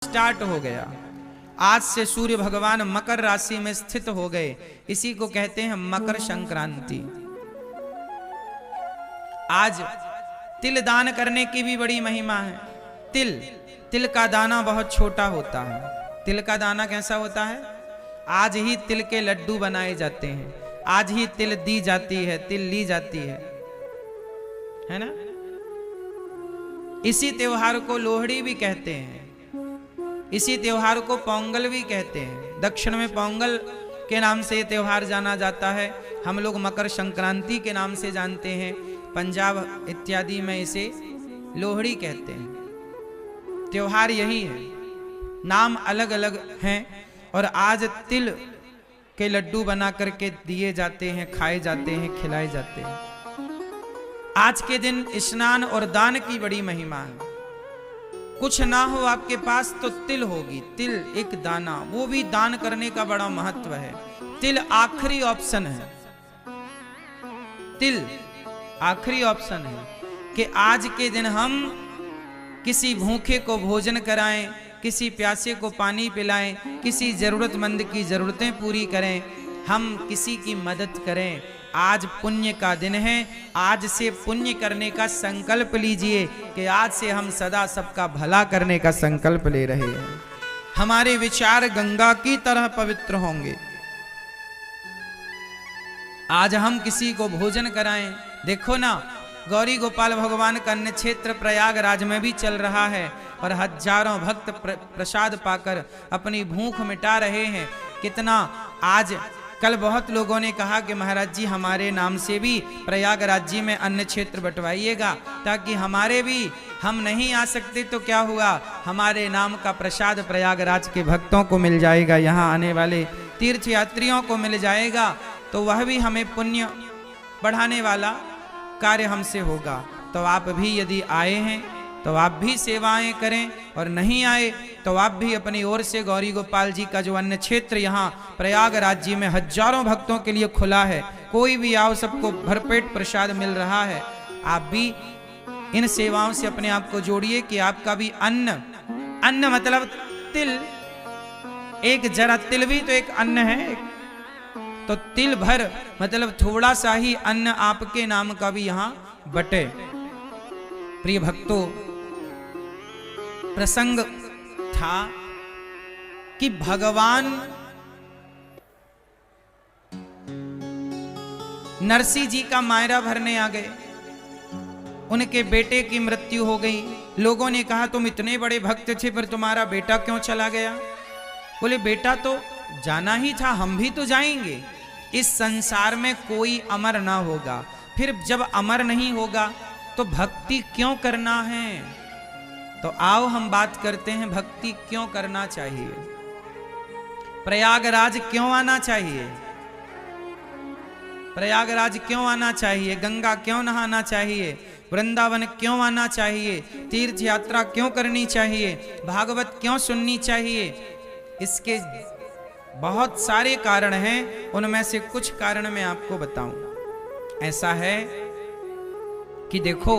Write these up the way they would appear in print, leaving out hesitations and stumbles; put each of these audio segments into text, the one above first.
Start हो गया। आज से सूर्य भगवान मकर राशि में स्थित हो गए। इसी को कहते हैं मकर संक्रांति। आज तिल दान करने की भी बड़ी महिमा है। तिल का दाना बहुत छोटा होता है। तिल का दाना कैसा होता है? आज ही तिल के लड्डू बनाए जाते हैं, आज ही तिल दी जाती है, तिल ली जाती है ना। इसी त्योहार को लोहड़ी भी कहते हैं, इसी त्योहार को पोंगल भी कहते हैं। दक्षिण में पोंगल के नाम से ये त्योहार जाना जाता है, हम लोग मकर संक्रांति के नाम से जानते हैं। पंजाब इत्यादि में इसे लोहड़ी कहते हैं। त्योहार यही है, नाम अलग अलग हैं। और आज तिल के लड्डू बना करके दिए जाते हैं, खाए जाते हैं, खिलाए जाते हैं। आज के दिन स्नान और दान की बड़ी महिमा है। कुछ ना हो आपके पास तो तिल होगी, तिल एक दाना, वो भी दान करने का बड़ा महत्व है। तिल आखिरी ऑप्शन है, तिल आखिरी ऑप्शन है कि आज के दिन हम किसी भूखे को भोजन कराएं, किसी प्यासे को पानी पिलाएं, किसी जरूरतमंद की जरूरतें पूरी करें, हम किसी की मदद करें। आज पुण्य का दिन है। आज से पुण्य करने का संकल्प लीजिए कि आज से हम सदा सबका भला करने का संकल्प ले रहे हैं। हमारे विचार गंगा की तरह पवित्र होंगे। आज हम किसी को भोजन कराएं। देखो ना, गौरी गोपाल भगवान का अन्न क्षेत्र प्रयागराज में भी चल रहा है और हजारों भक्त प्रसाद पाकर अपनी भूख मिटा रहे हैं। कितना आज कल बहुत लोगों ने कहा कि महाराज जी हमारे नाम से भी प्रयागराज जी में अन्न क्षेत्र बंटवाइएगा, ताकि हमारे भी, हम नहीं आ सकते तो क्या हुआ, हमारे नाम का प्रसाद प्रयागराज के भक्तों को मिल जाएगा, यहाँ आने वाले तीर्थ यात्रियों को मिल जाएगा, तो वह भी हमें पुण्य बढ़ाने वाला कार्य हमसे होगा। तो आप भी यदि आए हैं तो आप भी सेवाएं करें, और नहीं आए तो आप भी अपनी ओर से गौरी गोपाल जी का जो अन्न क्षेत्र यहाँ प्रयागराज जी में हजारों भक्तों के लिए खुला है, कोई भी आओ, सबको भरपेट प्रसाद मिल रहा है। आप भी इन सेवाओं से अपने आप को जोड़िए कि आपका भी अन्न मतलब तिल, एक जरा तिल भी तो एक अन्न है, तो तिल भर मतलब थोड़ा सा ही अन्न आपके नाम का भी यहां बटे। प्रिय भक्तों, प्रसंग था कि भगवान नरसिंह जी का मायरा भरने आ गए। उनके बेटे की मृत्यु हो गई। लोगों ने कहा तुम इतने बड़े भक्त थे, पर तुम्हारा बेटा क्यों चला गया? बोले बेटा तो जाना ही था, हम भी तो जाएंगे। इस संसार में कोई अमर ना होगा, फिर जब अमर नहीं होगा तो भक्ति क्यों करना है? तो आओ हम बात करते हैं, भक्ति क्यों करना चाहिए, प्रयागराज क्यों आना चाहिए, प्रयागराज क्यों आना चाहिए, गंगा क्यों नहाना चाहिए, वृंदावन क्यों आना चाहिए, तीर्थ यात्रा क्यों करनी चाहिए, भागवत क्यों सुननी चाहिए। इसके बहुत सारे कारण हैं, उनमें से कुछ कारण मैं आपको बताऊं। ऐसा है कि देखो,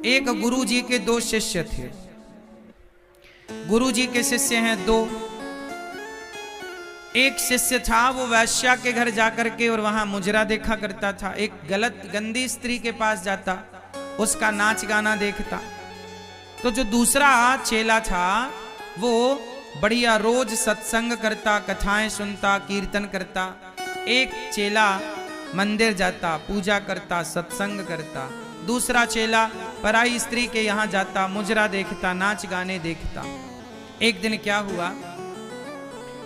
एक गुरु जी के दो शिष्य थे। गुरु जी के शिष्य हैं दो। एक शिष्य था वो वैश्या के घर जाकर के और वहां मुजरा देखा करता था। एक गंदी स्त्री के पास जाता, उसका नाच गाना देखता। तो जो दूसरा चेला था वो बढ़िया रोज सत्संग करता, कथाएं सुनता, कीर्तन करता। एक चेला मंदिर जाता, पूजा करता, सत्संग करता। दूसरा चेला पराई स्त्री के यहाँ जाता, मुजरा देखता, नाच गाने देखता। एक दिन क्या हुआ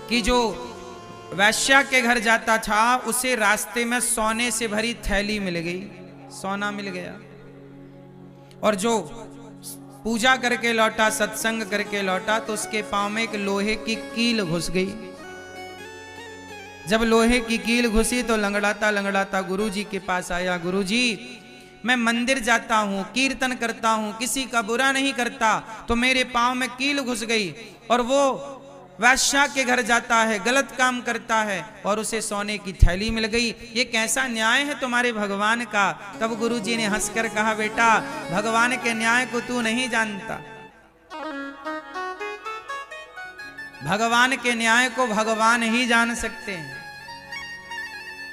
कि जो वैश्या के घर जाता था उसे रास्ते में सोने से भरी थैली मिल गई, सोना मिल गया। और जो पूजा करके लौटा, सत्संग करके लौटा, तो उसके पांव में एक लोहे की कील घुस गई। जब लोहे की कील घुसी तो लंगड़ाता लंगड़ाता गुरुजी के पास आया। गुरुजी, मैं मंदिर जाता हूँ, कीर्तन करता हूँ, किसी का बुरा नहीं करता, तो मेरे पांव में कील घुस गई। और वो वैश्या के घर जाता है, गलत काम करता है, और उसे सोने की थैली मिल गई। ये कैसा न्याय है तुम्हारे भगवान का? तब गुरुजी ने हंसकर कहा, बेटा, भगवान के न्याय को तू नहीं जानता। भगवान के न्याय को भगवान ही जान सकते हैं।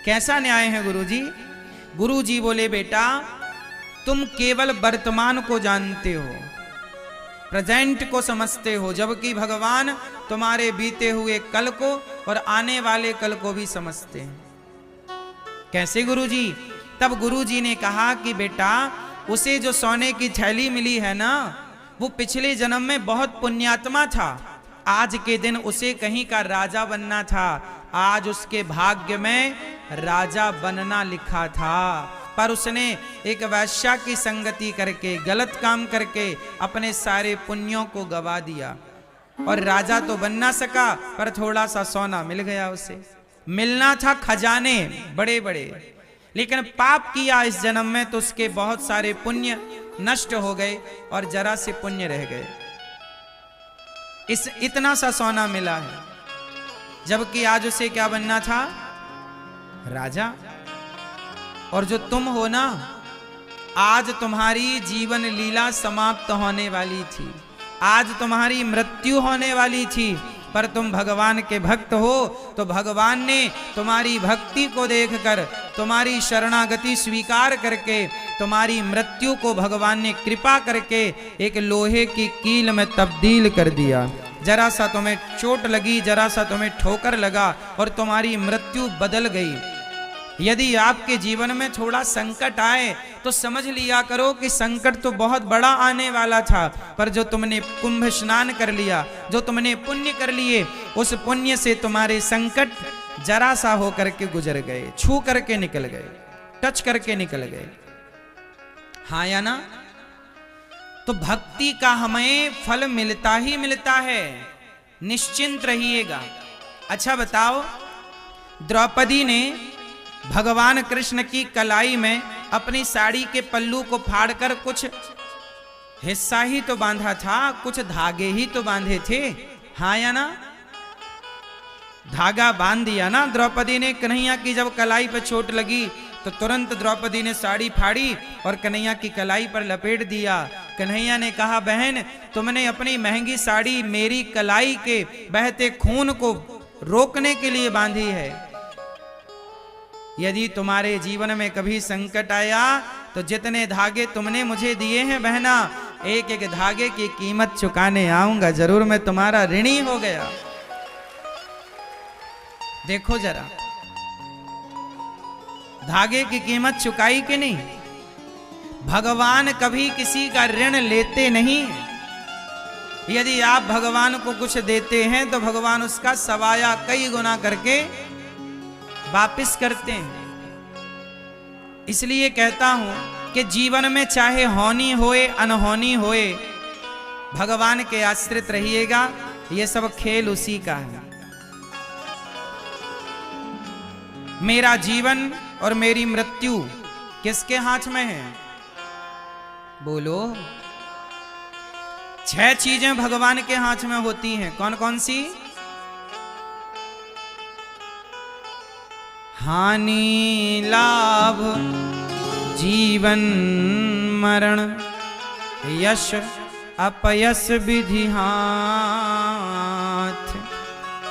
कैसा न्याय है गुरुजी? गुरुजी बोले बेटा तुम केवल वर्तमान को जानते हो, प्रेजेंट को समझते हो, जबकि भगवान तुम्हारे बीते हुए कल को और आने वाले कल को भी समझते हैं। कैसे गुरुजी? तब गुरुजी ने कहा कि बेटा उसे जो सोने की थैली मिली है ना, वो पिछले जन्म में बहुत पुण्यात्मा था। आज के दिन उसे कहीं का राजा बनना था। आज उसके भाग्य में राजा बनना लिखा था, पर उसने एक वैश्या की संगति करके, गलत काम करके अपने सारे पुण्यों को गवा दिया और राजा तो बन ना सका, पर थोड़ा सा सोना मिल गया उसे। मिलना था खजाने बड़े बड़े, लेकिन पाप किया इस जन्म में तो उसके बहुत सारे पुण्य नष्ट हो गए और जरा से पुण्य रह गए। इतना सा सोना मिला है, जबकि आज उसे क्या बनना था? राजा। और जो तुम हो ना, आज तुम्हारी जीवन लीला समाप्त होने वाली थी, आज तुम्हारी मृत्यु होने वाली थी, पर तुम भगवान के भक्त हो तो भगवान ने तुम्हारी भक्ति को देखकर, तुम्हारी शरणागति स्वीकार करके, तुम्हारी मृत्यु को भगवान ने कृपा करके एक लोहे की कील में तब्दील कर दिया। जरा सा तुम्हें चोट लगी, जरा सा तुम्हें ठोकर लगा और तुम्हारी मृत्यु बदल गई। यदि आपके जीवन में थोड़ा संकट आए तो समझ लिया करो कि संकट तो बहुत बड़ा आने वाला था, पर जो तुमने कुंभ स्नान कर लिया, जो तुमने पुण्य कर लिए, उस पुण्य से तुम्हारे संकट जरा सा होकर के गुजर गए, छू करके निकल गए, टच करके निकल गए। हाँ या ना? तो भक्ति का हमें फल मिलता ही मिलता है, निश्चिंत रहिएगा। अच्छा बताओ, द्रौपदी ने भगवान कृष्ण की कलाई में अपनी साड़ी के पल्लू को फाड़कर कुछ हिस्सा ही तो बांधा था, कुछ धागे ही तो बांधे थे। हाँ या ना? धागा बांध दिया ना द्रौपदी ने। कन्हैया की जब कलाई पर चोट लगी तो तुरंत द्रौपदी ने साड़ी फाड़ी और कन्हैया की कलाई पर लपेट दिया। कन्हैया ने कहा, बहन तुमने अपनी महंगी साड़ी मेरी कलाई के बहते खून को रोकने के लिए बांधी है। यदि तुम्हारे जीवन में कभी संकट आया तो जितने धागे तुमने मुझे दिए हैं बहना, एक एक धागे की कीमत चुकाने आऊंगा जरूर, मैं तुम्हारा ऋणी हो गया। देखो जरा, धागे की कीमत चुकाई कि नहीं? भगवान कभी किसी का ऋण लेते नहीं। यदि आप भगवान को कुछ देते हैं तो भगवान उसका सवाया कई गुना करके वापिस करते हैं। इसलिए कहता हूं कि जीवन में चाहे होनी होए अनहोनी होए, भगवान के आश्रित रहिएगा। ये सब खेल उसी का है। मेरा जीवन और मेरी मृत्यु किसके हाथ में है? बोलो। 6 चीजें भगवान के हाथ में होती हैं। कौन कौन सी? हानि लाभ जीवन मरण यश अपयश विधि हाथ।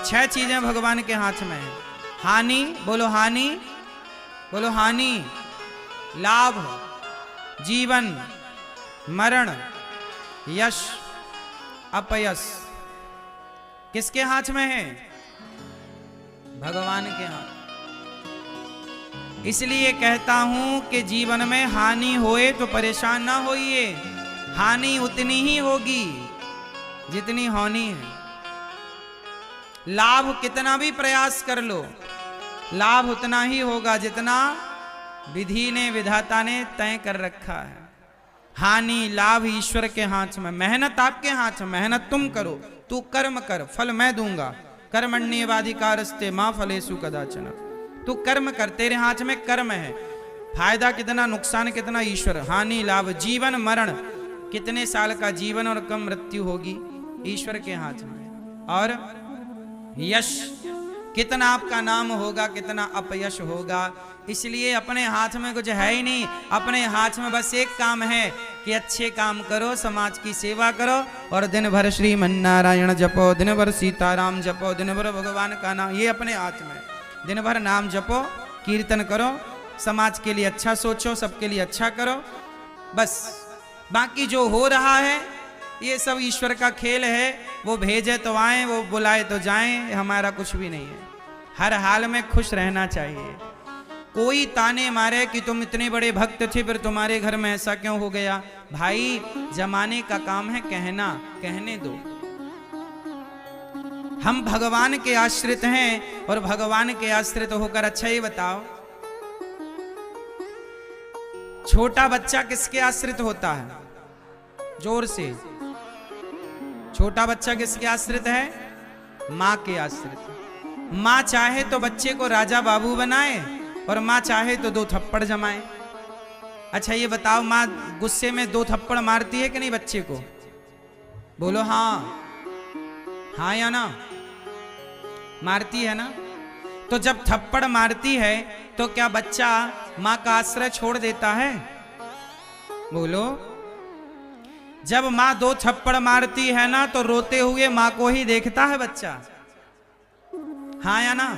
6 चीजें भगवान के हाथ में है। हानि, बोलो हानि, बोलो हानि, लाभ, जीवन, मरण, यश, अपयश। किसके हाथ में है? भगवान के हाथ। इसलिए कहता हूं कि जीवन में हानि होए तो परेशान ना होइए। हानि उतनी ही होगी जितनी होनी है। लाभ कितना भी प्रयास कर लो, लाभ उतना ही होगा जितना विधि ने, विधाता ने तय कर रखा है। हानि लाभ ईश्वर के हाथ में। मेहनत आपके हाथ में। मेहनत तुम करो, तू कर्म कर, फल मैं दूंगा। कर्मण्येवाधिकारस्ते मां फलेषु कदाचन। तू कर्म कर, तेरे हाथ में कर्म है। फायदा कितना, नुकसान कितना, ईश्वर। हानि लाभ जीवन मरण, कितने साल का जीवन और कब मृत्यु होगी, ईश्वर के हाथ में। और यश, कितना आपका नाम होगा, कितना अपयश होगा। इसलिए अपने हाथ में कुछ है ही नहीं, अपने हाथ में बस एक काम है कि अच्छे काम करो, समाज की सेवा करो और दिन भर श्रीमन्नारायण जपो, दिन भर सीताराम जपो, दिन भर भगवान का नाम, ये अपने हाथ में। दिन भर नाम जपो, कीर्तन करो, समाज के लिए अच्छा सोचो, सबके लिए अच्छा करो, बस। बाकी जो हो रहा है ये सब ईश्वर का खेल है, वो भेजे तो आए, वो बुलाए तो जाएं, हमारा कुछ भी नहीं है। हर हाल में खुश रहना चाहिए। कोई ताने मारे कि तुम इतने बड़े भक्त थे फिर तुम्हारे घर में ऐसा क्यों हो गया, भाई जमाने का काम है कहना, कहने दो। हम भगवान के आश्रित हैं और भगवान के आश्रित होकर, अच्छा ये बताओ छोटा बच्चा किसके आश्रित होता है? जोर से, छोटा बच्चा किसके आश्रित है? माँ के आश्रित। माँ चाहे तो बच्चे को राजा बाबू बनाए और माँ चाहे तो 2 थप्पड़ जमाए। अच्छा ये बताओ, माँ गुस्से में 2 थप्पड़ मारती है कि नहीं बच्चे को? बोलो हाँ, हाँ या ना? मारती है ना? तो जब थप्पड़ मारती है तो क्या बच्चा माँ का आश्रय छोड़ देता है? बोलो। जब माँ 2 थप्पड़ मारती है ना तो रोते हुए माँ को ही देखता है बच्चा, हाँ या ना?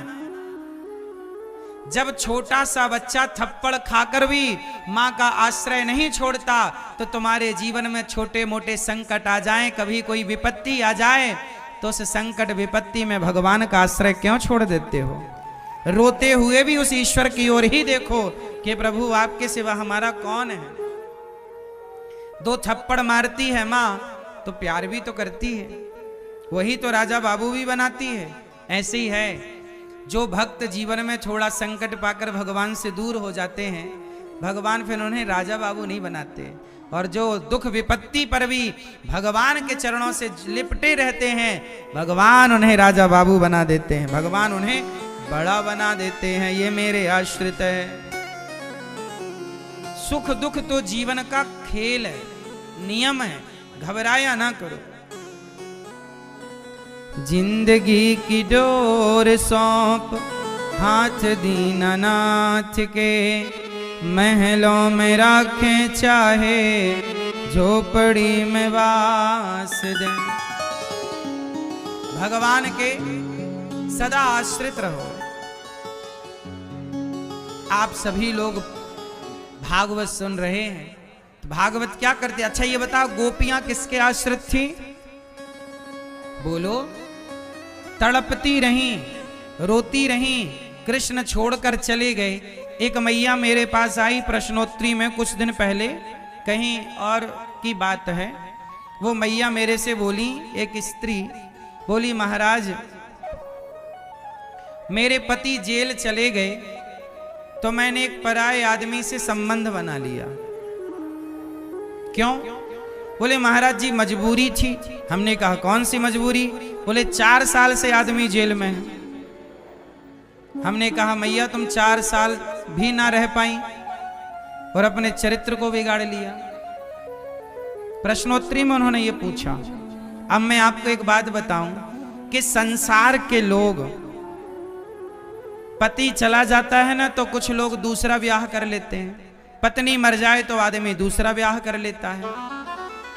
जब छोटा सा बच्चा थप्पड़ खाकर भी माँ का आश्रय नहीं छोड़ता तो तुम्हारे जीवन में छोटे मोटे संकट आ जाएं, कभी कोई विपत्ति आ जाए तो उस संकट विपत्ति में भगवान का आश्रय क्यों छोड़ देते हो? रोते हुए भी उस ईश्वर की ओर ही देखो कि प्रभु आपके सिवा हमारा कौन है। 2 थप्पड़ मारती है माँ तो प्यार भी तो करती है, वही तो राजा बाबू भी बनाती है। ऐसे ही है, जो भक्त जीवन में थोड़ा संकट पाकर भगवान से दूर हो जाते हैं, भगवान फिर उन्हें राजा बाबू नहीं बनाते। और जो दुख विपत्ति पर भी भगवान के चरणों से लिपटे रहते हैं, भगवान उन्हें राजा बाबू बना देते हैं, भगवान उन्हें बड़ा बना देते हैं। ये मेरे आश्रित है। सुख दुख तो जीवन का खेल है, नियम है, घबराया ना करो। जिंदगी की डोर सौंप हाथ दीनानाथ के, महलों में राखें चाहे झोपड़ी में वास दे। भगवान के सदा आश्रित रहो। आप सभी लोग भागवत सुन रहे हैं, तो भागवत क्या करते? अच्छा ये बताओ, गोपियां किसके आश्रित थी? बोलो। तड़पती रहीं, रोती रहीं, कृष्ण छोड़कर चले गए। एक मैया मेरे पास आई प्रश्नोत्तरी में कुछ दिन पहले, कहीं और की बात है। वो मैया मेरे से बोली, एक स्त्री बोली, महाराज मेरे पति जेल चले गए तो मैंने एक पराये आदमी से संबंध बना लिया। क्यों? बोले महाराज जी मजबूरी थी। हमने कहा कौन सी मजबूरी? बोले 4 साल से आदमी जेल में है। हमने कहा मैया तुम 4 साल भी ना रह पाई और अपने चरित्र को बिगाड़ लिया। प्रश्नोत्तरी में उन्होंने ये पूछा। अब मैं आपको एक बात बताऊं कि संसार के लोग, पति चला जाता है ना तो कुछ लोग दूसरा ब्याह कर लेते हैं, पत्नी मर जाए तो आदमी दूसरा ब्याह कर लेता है।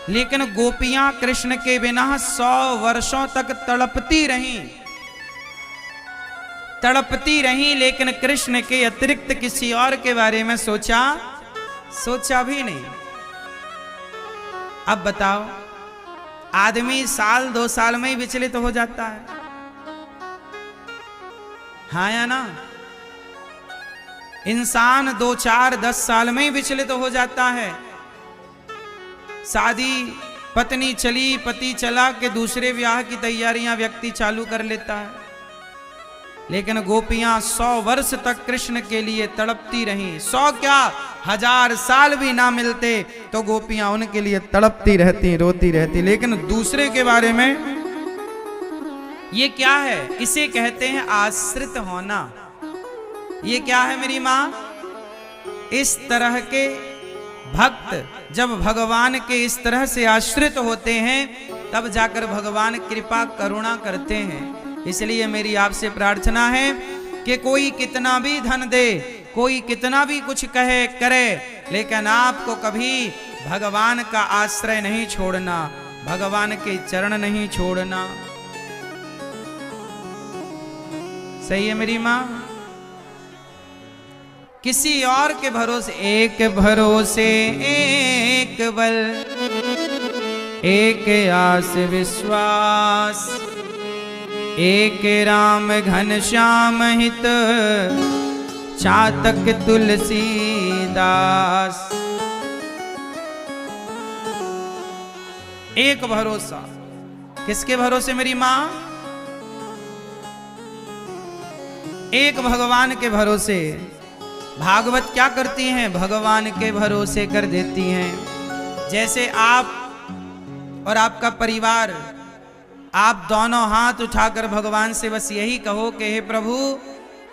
लेकिन गोपियां कृष्ण के बिना 100 वर्षों तक तड़पती रहीं, लेकिन कृष्ण के अतिरिक्त किसी और के बारे में सोचा भी नहीं। अब बताओ, आदमी साल 2 साल में ही विचलित हो जाता है, हाँ या ना? इंसान 2, 4, 10 साल में ही विचलित हो जाता है। शादी, पत्नी चली, पति चला के दूसरे ब्याह की तैयारियां व्यक्ति चालू कर लेता है। लेकिन गोपियां 100 वर्ष तक कृष्ण के लिए तड़पती रहीं। 100 क्या, 1000 साल भी ना मिलते तो गोपियां उनके लिए तड़पती रहती, रोती रहती। लेकिन दूसरे के बारे में, ये क्या है? इसे कहते हैं आश्रित होना। ये क्या है मेरी माँ? इस तरह के भक्त जब भगवान के इस तरह से आश्रित होते हैं तब जाकर भगवान कृपा करुणा करते हैं। इसलिए मेरी आपसे प्रार्थना है कि कोई कितना भी धन दे, कोई कितना भी कुछ कहे करे, लेकिन आपको कभी भगवान का आश्रय नहीं छोड़ना, भगवान के चरण नहीं छोड़ना। सही है मेरी माँ? किसी और के भरोसे, एक भरोसे एक बल, एक आस विश्वास, एक राम घनश्याम हित, चातक तुलसीदास। एक भरोसा, किसके भरोसे मेरी मां? एक भगवान के भरोसे। भागवत क्या करती हैं? भगवान के भरोसे कर देती हैं। जैसे आप और आपका परिवार, आप दोनों हाथ उठाकर भगवान से बस यही कहो कि हे प्रभु,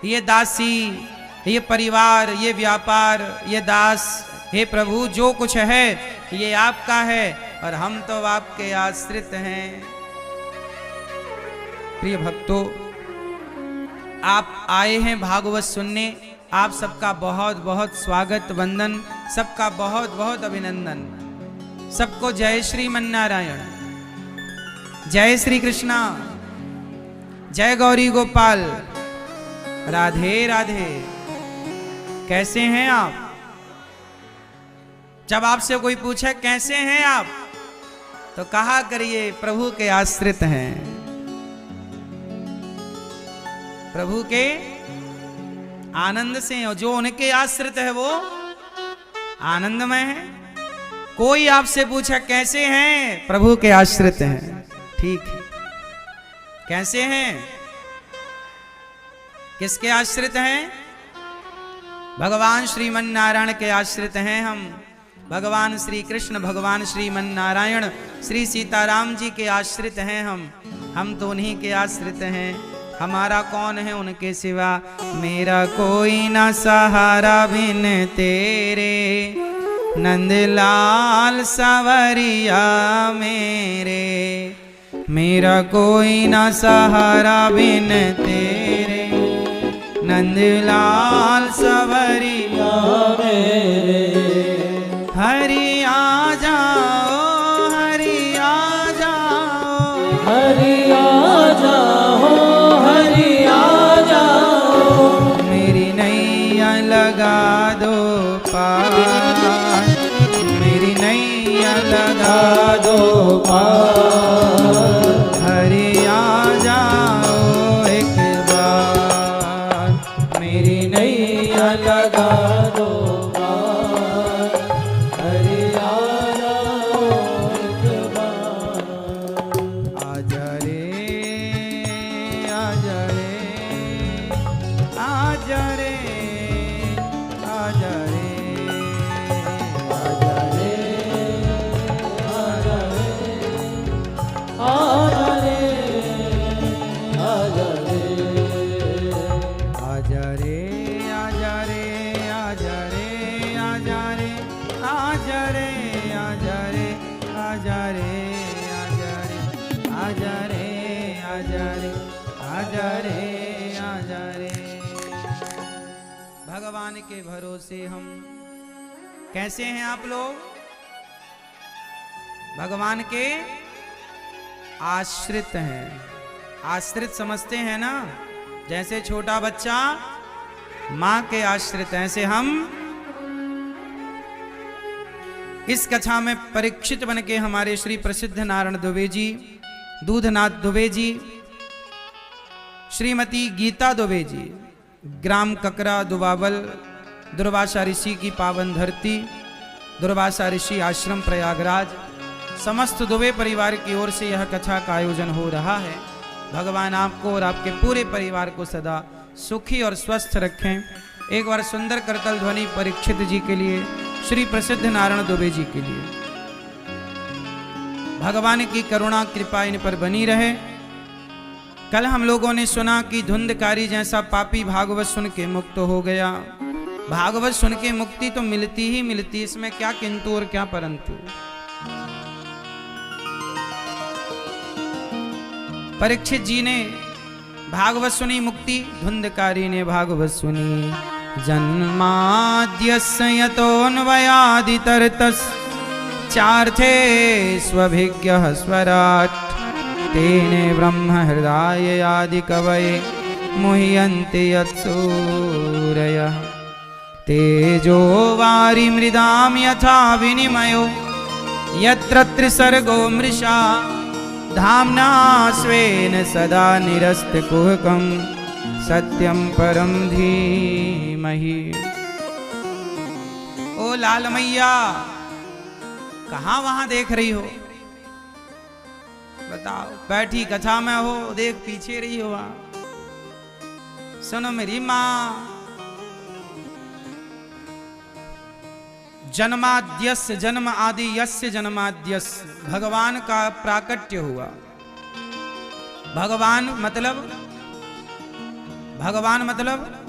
ये दासी, ये परिवार, ये व्यापार, ये दास, हे प्रभु जो कुछ है ये आपका है और हम तो आपके आश्रित हैं। प्रिय भक्तों, आप आए हैं भागवत सुनने, आप सबका बहुत बहुत स्वागत, वंदन, सबका बहुत बहुत अभिनंदन। सबको जय श्रीमन नारायण, जय श्री कृष्णा, जय गौरी गोपाल, राधे राधे। कैसे हैं आप? जब आपसे कोई पूछे कैसे हैं आप, तो कहा करिए प्रभु के आश्रित हैं, प्रभु के आनंद से। और जो उनके आश्रित है वो आनंदमय है। कोई आपसे पूछे कैसे हैं, प्रभु के आश्रित हैं, ठीक है। कैसे हैं? किसके आश्रित हैं? भगवान श्रीमन नारायण के आश्रित हैं हम। भगवान श्री कृष्ण, भगवान श्रीमन नारायण, श्री सीताराम जी के आश्रित हैं हम तो उन्हीं के आश्रित हैं। हमारा कौन है उनके सिवा? मेरा कोई ना सहारा बिन तेरे, नंदलाल सवरिया मेरे। मेरा कोई ना सहारा बिन तेरे, नंदलाल सवरिया मेरे। हरि आ जाओ, हरि आ जाओ, हरि आ जाओ, हरि आ जाओ। मेरी नैया लगा दो पार, मेरी नैया लगा दो पार। हरि आ जाओ एक बार, मेरी नैया लगा दो पार। हरि आ जाओ एक बार। आजा रे, आजा रे, आजा रे, आजा रे, आजा रे, आजा रे, आजा रे, आजा रे, आजा रे, आजा रे, आजा रे, आजा रे, आजा रे, आजा रे, आजा रे, आजा रे, आजा रे, आजा रे, आजा रे। भगवान के भरोसे हम। कैसे हैं आप लोग? भगवान के आश्रित हैं। आश्रित समझते हैं ना? जैसे छोटा बच्चा मां के आश्रित, ऐसे हम इस कथा में परीक्षित बन के हमारे श्री प्रसिद्ध नारायण दुबे जी, दूधनाथ दुबे जी, श्रीमती गीता दुबे जी, ग्राम ककरा दुबाबल, दुर्वासा ऋषि की पावन धरती, दुर्वासा ऋषि आश्रम प्रयागराज, समस्त दुबे परिवार की ओर से यह कथा का आयोजन हो रहा है। भगवान आपको और आपके पूरे परिवार को सदा सुखी और स्वस्थ रखें। एक बार सुंदर करतल ध्वनि परीक्षित जी के लिए, श्री प्रसिद्ध नारायण दुबे जी के लिए। भगवान की करुणा कृपा इन पर बनी रहे। कल हम लोगों ने सुना कि धुंधकारी जैसा पापी भागवत सुन के मुक्त हो गया। भागवत सुन के मुक्ति तो मिलती ही मिलती, इसमें क्या किंतु और क्या परंतु। परीक्षित जी ने भागवत सुनी मुक्ति धुंधकारी ने भागवत सुनी। जन्माद्यस्य यतोऽन्वयादितरतस् चार्थे स्वभिज्ञः स्वराट् तेने ब्रह्म हृदय आदि कवये मुह्यन्ति यत्सूरयः। तेजो वारि मृदां यथा विनिमयो यत्र त्रिसर्गो मृषा धाम्ना स्वेन सदा निरस्तकुहकं सत्यं परं धीमहि। ओ लाल मैया कहाँ वहां देख रही हो? बताओ, बैठी कथा में हो, देख पीछे रही हो वहां। सुनो मेरी माँ, जन्माद्यस्य जन्म आदि यस्य जन्माद्यस्य, भगवान का प्राकट्य हुआ। भगवान मतलब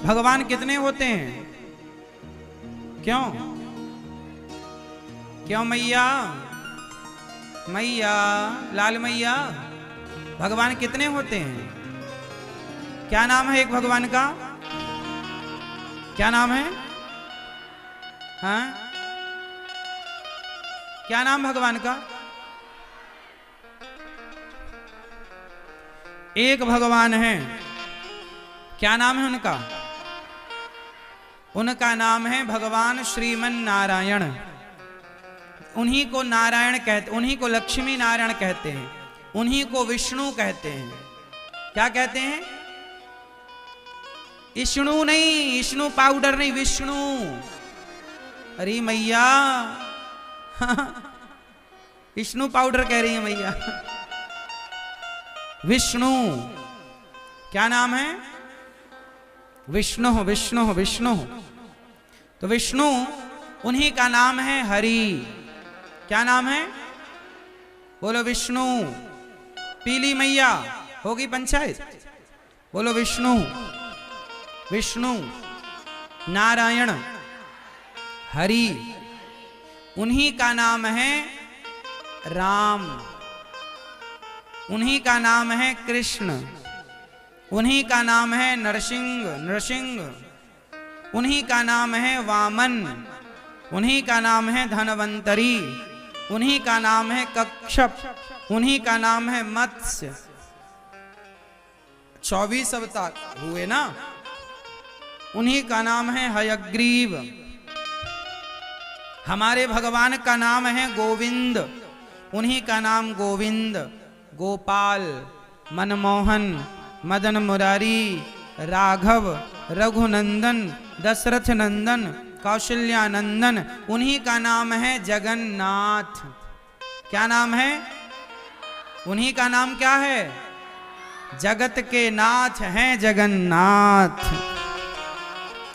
भगवान कितने होते हैं? क्यों क्यों मैया मैया लाल मैया, भगवान कितने होते हैं? क्या नाम है एक भगवान का? क्या नाम है? हाँ, क्या नाम भगवान का? एक भगवान है। क्या नाम है उनका? उनका नाम है भगवान श्रीमन नारायण। उन्हीं को नारायण कहते, उन्हीं को लक्ष्मी नारायण कहते हैं, उन्हीं को विष्णु कहते हैं। क्या कहते हैं? विष्णु नहीं, विष्णु पाउडर नहीं, विष्णु। अरे मैया विष्णु पाउडर कह रही है मैया। विष्णु क्या नाम है? विष्णु विष्णु विष्णु। तो विष्णु उन्हीं का नाम है हरि। क्या नाम है? बोलो विष्णु। पीली मैया होगी पंचायत। बोलो विष्णु। विष्णु नारायण हरि, उन्हीं का नाम है राम, उन्हीं का नाम है कृष्ण, उन्हीं का नाम है नरसिंह, उन्हीं का नाम है वामन, उन्हीं का नाम है धनवंतरी, उन्हीं का नाम है कच्छप, उन्हीं का नाम है मत्स्य। 24 अवतार हुए ना। उन्हीं का नाम है हयग्रीव। हमारे भगवान का नाम है गोविंद। उन्हीं का नाम गोविंद, गोपाल, मनमोहन, मदन मुरारी, राघव, रघुनंदन, दशरथ नंदन, कौशल्यानंदन। उन्हीं का नाम है जगन्नाथ। क्या नाम है? उन्हीं का नाम क्या है? जगत के नाथ हैं जगन्नाथ।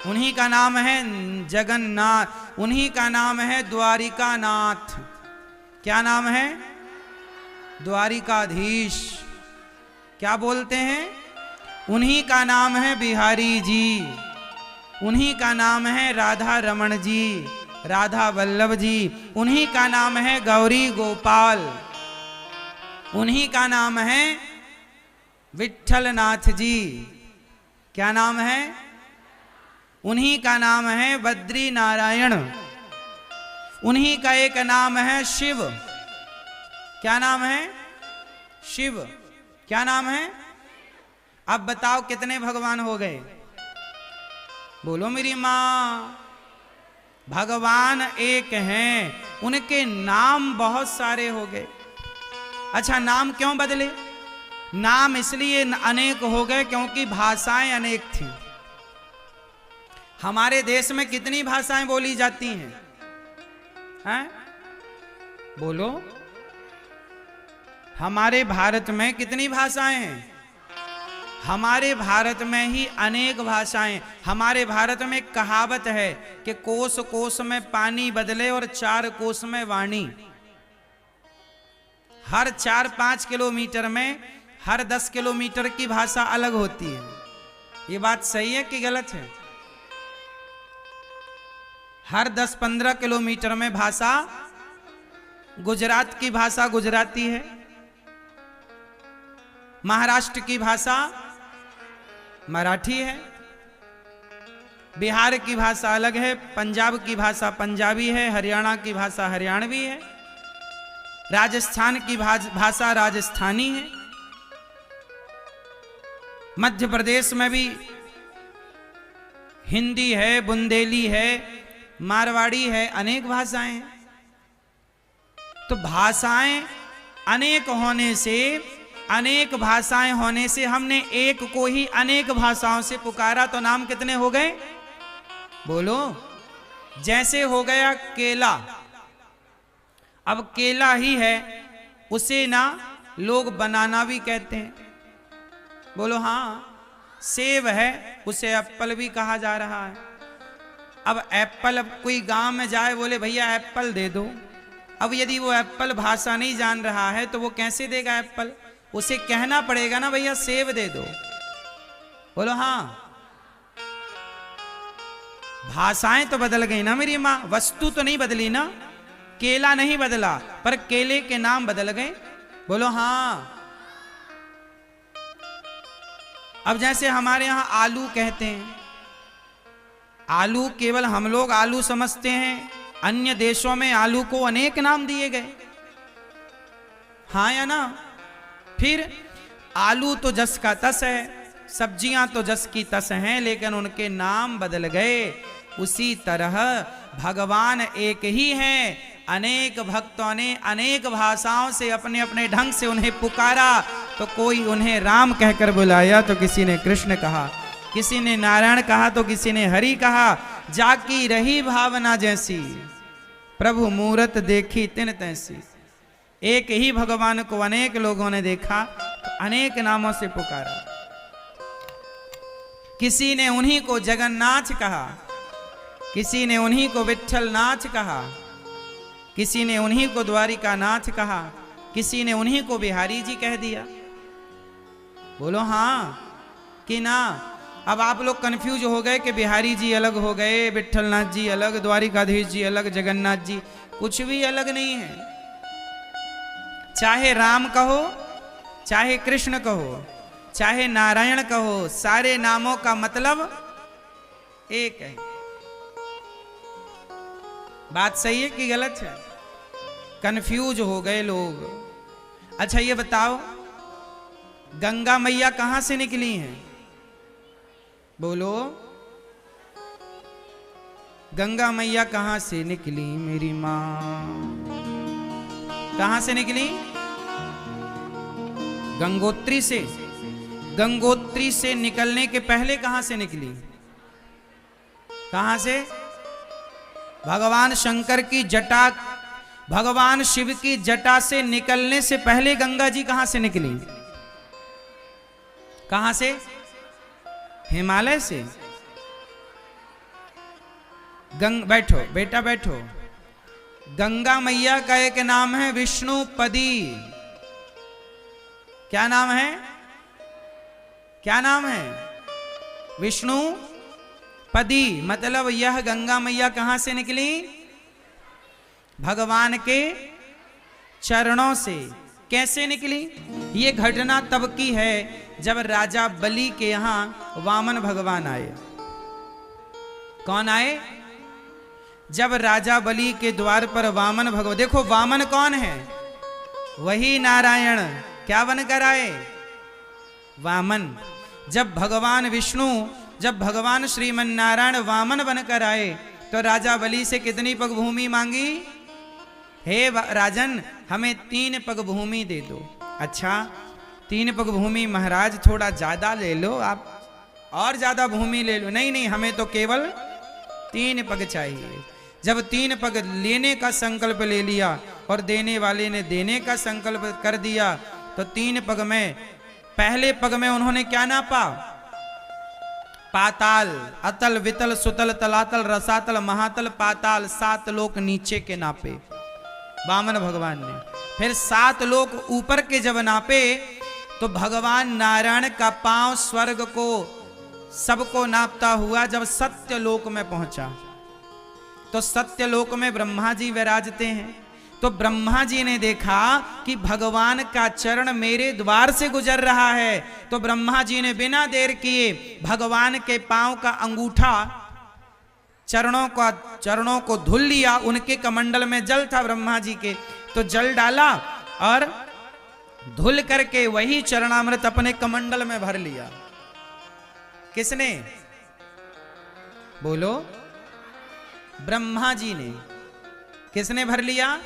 उन्हीं का नाम है जगन्नाथ। उन्हीं का नाम है द्वारिका नाथ। क्या नाम है? द्वारिकाधीश। क्या बोलते हैं? उन्हीं का नाम है बिहारी जी। उन्हीं का नाम है राधा रमण जी, राधा वल्लभ जी। उन्हीं का नाम है गौरी गोपाल। उन्हीं का नाम है विठल नाथ जी। क्या नाम है? उन्हीं का नाम है बद्री नारायण। उन्हीं का एक नाम है शिव। क्या नाम है? शिव। क्या नाम है? अब बताओ कितने भगवान हो गए? बोलो मेरी माँ। भगवान एक हैं, उनके नाम बहुत सारे हो गए। अच्छा, नाम क्यों बदले? नाम इसलिए अनेक हो गए क्योंकि भाषाएं अनेक थी। हमारे देश में कितनी भाषाएं बोली जाती हैं? हैं? बोलो। हमारे भारत में कितनी भाषाएं हैं? हमारे भारत में ही अनेक भाषाएं। हमारे भारत में एक कहावत है कि कोस कोस में पानी बदले और 4 कोस में वाणी। हर 4-5 किलोमीटर में हर 10 किलोमीटर की भाषा अलग होती है। ये बात सही है कि गलत है? हर 10-15 किलोमीटर में भाषा, गुजरात की भाषा गुजराती है, महाराष्ट्र की भाषा मराठी है, बिहार की भाषा अलग है, पंजाब की भाषा पंजाबी है, हरियाणा की भाषा हरियाणवी है, राजस्थान की भाषा राजस्थानी है, मध्य प्रदेश में भी हिंदी है, बुंदेली है, मारवाड़ी है, अनेक भाषाएं हैं। तो भाषाएं अनेक होने से, अनेक भाषाएं होने से हमने एक को ही अनेक भाषाओं से पुकारा, तो नाम कितने हो गए? बोलो। जैसे हो गया केला, अब केला ही है, उसे ना लोग बनाना भी कहते हैं। बोलो हाँ। सेब है, उसे एप्पल भी कहा जा रहा है। अब एप्पल, अब कोई गांव में जाए बोले भैया एप्पल दे दो, अब यदि वो एप्पल भाषा नहीं जान रहा है तो वो कैसे देगा एप्पल? उसे कहना पड़ेगा ना भैया सेब दे दो। बोलो हाँ। भाषाएं तो बदल गई ना मेरी माँ, वस्तु तो नहीं बदली ना, केला नहीं बदला पर केले के नाम बदल गए। बोलो हाँ। अब जैसे हमारे यहां आलू कहते हैं, आलू केवल हम लोग आलू समझते हैं, अन्य देशों में आलू को अनेक नाम दिए गए, हाँ या ना? फिर आलू तो जस का तस है, सब्जियां तो जस की तस हैं, लेकिन उनके नाम बदल गए। उसी तरह भगवान एक ही हैं, अनेक भक्तों ने अनेक भाषाओं से अपने अपने ढंग से उन्हें पुकारा। तो कोई उन्हें राम कहकर बुलाया तो किसी ने कृष्ण कहा, किसी ने नारायण कहा तो किसी ने हरि कहा। जाकी रही भावना जैसी, प्रभु मूरत देखी तिन तैसी। एक ही भगवान को अनेक लोगों ने देखा तो अनेक नामों से पुकारा। किसी ने उन्हीं को जगन्नाथ कहा, किसी ने उन्हीं को विट्ठल नाथ कहा, किसी ने उन्हीं को द्वारिका नाथ कहा, किसी ने उन्हीं को बिहारी जी कह दिया। बोलो हाँ कि ना? अब आप लोग कंफ्यूज हो गए कि बिहारी जी अलग हो गए, विट्ठल नाथ जी अलग, द्वारिकाधीश जी अलग, जगन्नाथ जी, कुछ भी अलग नहीं है। चाहे राम कहो, चाहे कृष्ण कहो, चाहे नारायण कहो, सारे नामों का मतलब एक है। बात सही है कि गलत है? कंफ्यूज हो गए लोग। अच्छा ये बताओ, गंगा मैया कहां से निकली हैं? बोलो, गंगा मैया कहां से निकली मेरी मां? कहां से निकली? गंगोत्री से। गंगोत्री से निकलने के पहले कहां से निकली? कहां से? भगवान शंकर की जटा, भगवान शिव की जटा से निकलने से पहले गंगा जी कहां से निकली? कहां से? हिमालय से। बैठो बेटा बैठो। गंगा मैया का एक नाम है विष्णुपदी। क्या नाम है? क्या नाम है? विष्णुपदी। मतलब यह गंगा मैया कहां से निकली? भगवान के चरणों से। कैसे निकली? ये घटना तब की है जब राजा बलि के यहां वामन भगवान आए। कौन आए? जब राजा बलि के द्वार पर वामन भगवान, देखो वामन कौन है? वही नारायण। क्या बनकर आए? वामन। जब भगवान विष्णु, जब भगवान श्रीमन नारायण वामन बनकर आए तो राजा बलि से कितनी पग भूमि मांगी? हे राजन, हमें 3 पग भूमि दे दो। अच्छा 3 पग भूमि महाराज, थोड़ा ज्यादा ले लो आप, और ज्यादा भूमि ले लो। नहीं नहीं, हमें तो केवल 3 पग चाहिए। जब 3 पग लेने का संकल्प ले लिया और देने वाले ने देने का संकल्प कर दिया तो 3 पग में, पहले पग में उन्होंने क्या नापा? पाताल, अतल, वितल, सुतल, तलातल, रसातल, महातल, पाताल, 7 लोक नीचे के नापे वामन भगवान ने। फिर 7 लोक ऊपर के जब नापे तो भगवान नारायण का पांव स्वर्ग को सबको नापता हुआ जब सत्य लोक में पहुंचा तो सत्य लोक में ब्रह्मा जी विराजते हैं। तो ब्रह्मा जी ने देखा कि भगवान का चरण मेरे द्वार से गुजर रहा है, तो ब्रह्मा जी ने बिना देर किए भगवान के पांव का अंगूठा चरणों को धुल लिया। उनके कमंडल में जल था ब्रह्मा जी के, तो जल डाला और धुल करके वही चरणामृत अपने कमंडल में भर लिया। किसने? बोलो। ब्रह्मा जी ने। किसने भर लिया?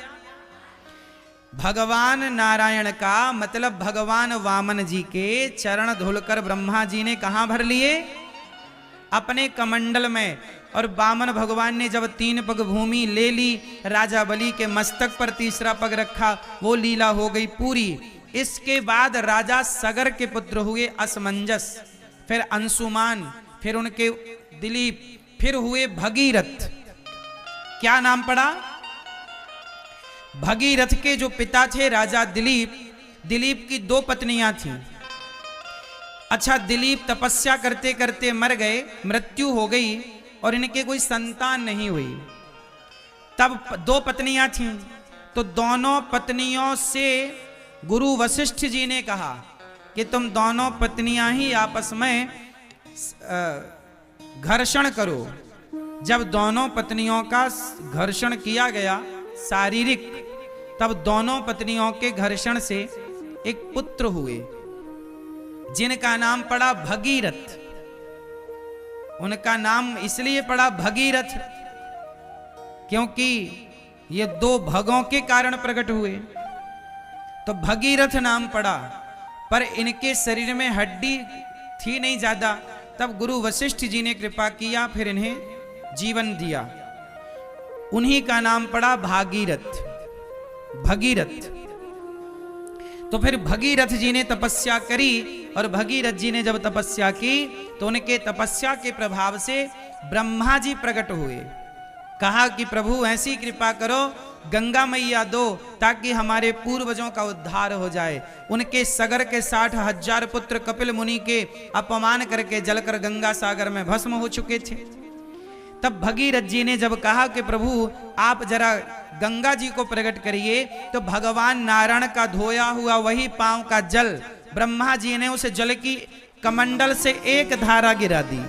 भगवान नारायण का, मतलब भगवान वामन जी के चरण धुलकर ब्रह्मा जी ने कहां भर लिए? अपने कमंडल में। और वामन भगवान ने जब 3 पग भूमि ले ली, राजा बलि के मस्तक पर तीसरा पग रखा, वो लीला हो गई पूरी। इसके बाद राजा सगर के पुत्र हुए असमंजस, फिर अंशुमान, फिर उनके दिलीप, फिर हुए भगीरथ। क्या नाम पड़ा? भगीरथ के जो पिता थे राजा दिलीप, दिलीप की 2 पत्नियां थीं। अच्छा, दिलीप तपस्या करते करते मर गए, मृत्यु हो गई और इनके कोई संतान नहीं हुई। तब 2 पत्नियां थीं, तो दोनों पत्नियों से गुरु वशिष्ठ जी ने कहा कि तुम दोनों पत्नियां ही आपस में घर्षण करो। जब दोनों पत्नियों का घर्षण किया गया शारीरिक, तब दोनों पत्नियों के घर्षण से एक पुत्र हुए, जिनका नाम पड़ा भगीरथ। उनका नाम इसलिए पड़ा भगीरथ क्योंकि ये 2 भगों के कारण प्रकट हुए, तो भगीरथ नाम पड़ा। पर इनके शरीर में हड्डी थी नहीं ज्यादा, तब गुरु वशिष्ठ जी ने कृपा किया, फिर इन्हें जीवन दिया। उन्हीं का नाम पड़ा भागीरथ, भगीरथ। तो फिर भगीरथ जी ने तपस्या करी, और भगीरथ जी ने जब तपस्या की तो उनके तपस्या के प्रभाव से ब्रह्मा जी प्रकट हुए। कहा कि प्रभु ऐसी कृपा करो, गंगा मैया दो, ताकि हमारे पूर्वजों का उद्धार हो जाए। उनके सगर के 60,000 पुत्र कपिल मुनि के अपमान करके जलकर गंगा सागर में भस्म हो चुके थे। तब भगीरथ जी ने जब कहा कि प्रभु आप जरा गंगा जी को प्रकट करिए, तो भगवान नारायण का धोया हुआ वही पांव का जल ब्रह्मा जी ने उस जल की कमंडल से एक धारा गिरा दी,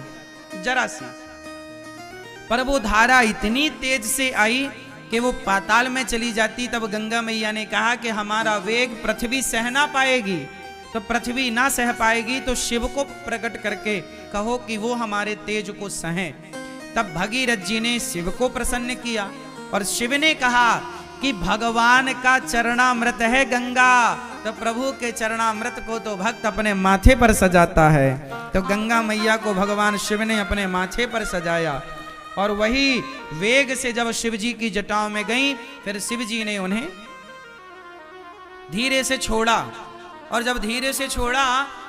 जरा सी। पर वो धारा इतनी तेज से आई कि वो पाताल में चली जाती। तब गंगा मैया ने कहा कि हमारा वेग पृथ्वी सह ना पाएगी, तो पृथ्वी ना सह पाएगी तो शिव को प्रकट करके कहो कि वो हमारे तेज को सहें। तब भगीरथ जी ने शिव को प्रसन्न किया, और शिव ने कहा कि भगवान का चरणामृत है गंगा, तो प्रभु के चरणामृत को तो भक्त अपने माथे पर सजाता है। तो गंगा मैया को भगवान शिव ने अपने माथे पर सजाया, और वही वेग से जब शिव जी की जटाओं में गई, फिर शिव जी ने उन्हें धीरे से छोड़ा। और जब धीरे से छोड़ा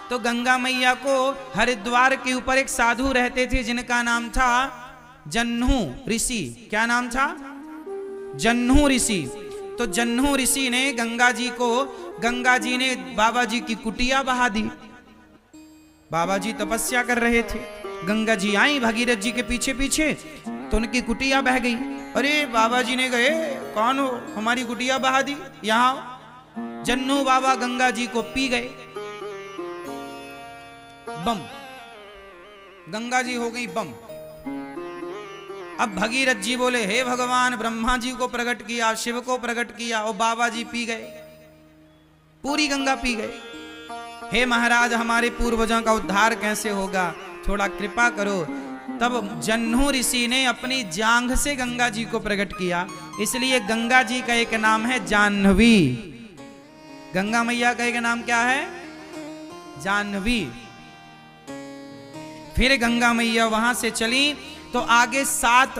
तो गंगा मैया को हरिद्वार के ऊपर एक साधु रहते थे, जिनका नाम था जन्हू ऋषि। क्या नाम था? जन्हू ऋषि। तो जन्हू ऋषि ने गंगा जी ने बाबा जी की कुटिया बहा दी। बाबा जी तपस्या कर रहे थे, गंगा जी आई भगीरथ जी के पीछे पीछे, तो उनकी कुटिया बह गई। अरे बाबा जी ने कहे कौन हो, हमारी कुटिया बहा दी, यहां। जन्नू बाबा गंगा जी को पी गए, बम, गंगा जी हो गई बम। अब भगीरथ जी बोले हे भगवान, ब्रह्मा जी को प्रकट किया, शिव को प्रकट किया, और बाबा जी पी गए, पूरी गंगा पी गए। हे महाराज, हमारे पूर्वजों का उद्धार कैसे होगा, थोड़ा कृपा करो। तब जन्हू ऋषि ने अपनी जांघ से गंगा जी को प्रकट किया, इसलिए गंगा जी का एक नाम है जाह्नवी। गंगा मैया का एक नाम क्या है? जाह्नवी। फिर गंगा मैया वहां से चली तो आगे 7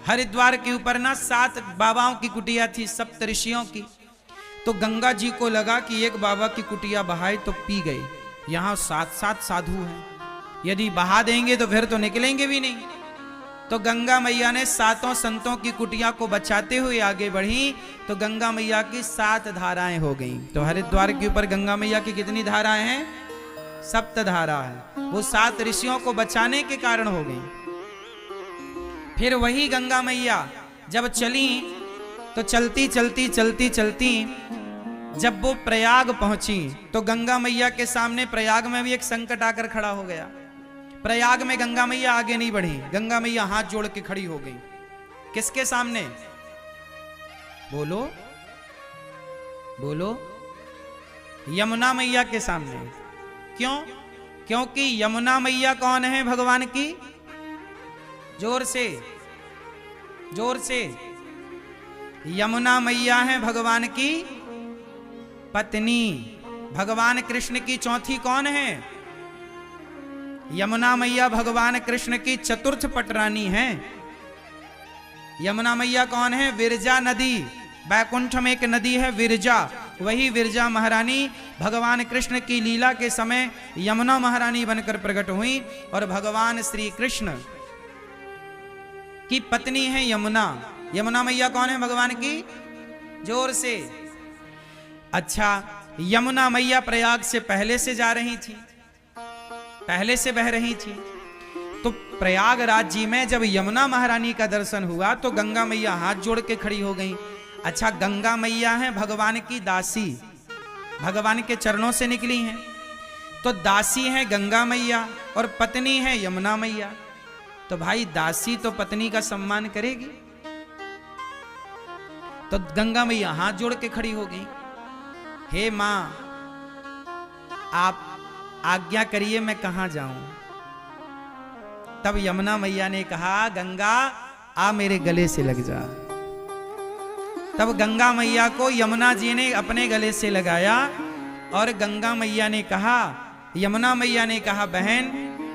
हरिद्वार के ऊपर ना 7 बाबाओं की कुटिया थी, सप्त ऋषियों की। तो गंगा जी को लगा कि एक बाबा की कुटिया बहाए तो पी गए, यहां 7 साधु हैं, यदि बहा देंगे तो फिर तो निकलेंगे भी नहीं। तो गंगा मैया ने 7 संतों की कुटिया को बचाते हुए आगे बढ़ी, तो गंगा मैया की 7 धाराएं हो गईं। तो हरिद्वार के ऊपर गंगा मैया की कितनी धाराएं हैं? 7 धारा है। वो 7 ऋषियों को बचाने के कारण हो गई। फिर वही गंगा मैया जब चली तो चलती चलती चलती चलती जब वो प्रयाग पहुंची तो गंगा मैया के सामने प्रयाग में भी एक संकट आकर खड़ा हो गया। प्रयाग में गंगा मैया आगे नहीं बढ़ी, गंगा मैया हाथ जोड़ के खड़ी हो गई। किसके सामने? बोलो बोलो, यमुना मैया के सामने। क्यों? क्योंकि यमुना मैया कौन है भगवान की? जोर से, जोर से। यमुना मैया है भगवान की पत्नी। भगवान कृष्ण की चौथी कौन है? यमुना मैया भगवान कृष्ण की चतुर्थ पटरानी है। यमुना मैया कौन है? विरजा नदी, बैकुंठ में एक नदी है विरजा, वही विरजा महारानी भगवान कृष्ण की लीला के समय यमुना महारानी बनकर प्रकट हुई और भगवान श्री कृष्ण की पत्नी है यमुना। यमुना मैया कौन है भगवान की? जोर से। अच्छा, यमुना मैया प्रयाग से पहले से जा रही थी, पहले से बह रही थी। तो प्रयागराज जी में जब यमुना महारानी का दर्शन हुआ तो गंगा मैया हाथ जोड़ के खड़ी हो गई। अच्छा, गंगा मैया है भगवान की दासी, भगवान के चरणों से निकली हैं, तो दासी है गंगा मैया और पत्नी है यमुना मैया। तो भाई दासी तो पत्नी का सम्मान करेगी। तो गंगा मैया हाथ जोड़ के खड़ी हो गई, हे मां आप आज्ञा करिए मैं कहां जाऊं। तब यमुना मैया ने कहा, गंगा आ मेरे गले से लग जा। तब गंगा मैया को यमुना जी ने अपने गले से लगाया और गंगा मैया ने कहा, यमुना मैया ने कहा, बहन